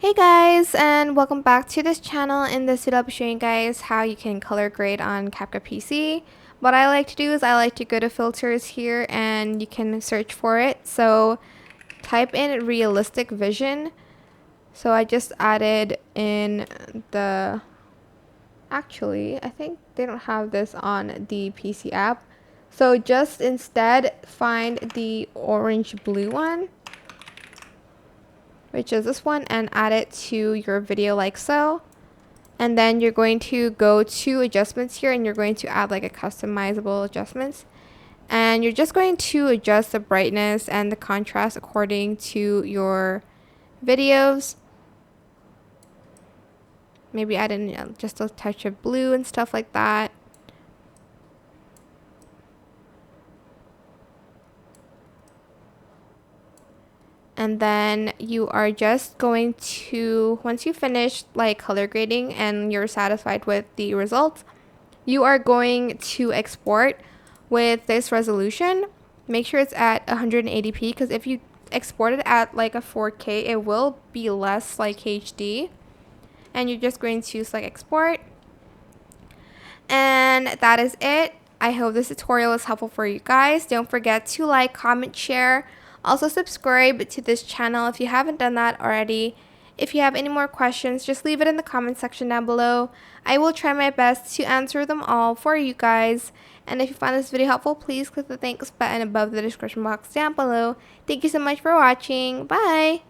Hey guys, and welcome back to this channel. In this video I'll be showing you guys how you can color grade on CapCut PC. What I like to do is I like to go to filters here and you can search for it. So type in realistic vision. So I just added in the, actually I think they don't have this on the PC app. So just instead find the orange blue one, which is this one, and add it to your video like so. And then you're going to go to adjustments here and you're going to add like a customizable adjustments. And you're just going to adjust the brightness and the contrast according to your videos. Maybe add in just a touch of blue and stuff like that. And then you are just going to, once you finish like color grading and you're satisfied with the results, you are going to export with this resolution. Make sure it's at 180p, because if you export it at like a 4K, it will be less like HD. And you're just going to select export. And that is it. I hope this tutorial was helpful for you guys. Don't forget to like, comment, share. Also subscribe to this channel if you haven't done that already. If you have any more questions, just leave it in the comment section down below. I will try my best to answer them all for you guys. And if you found this video helpful, please click the thanks button above the description box down below. Thank you so much for watching. Bye!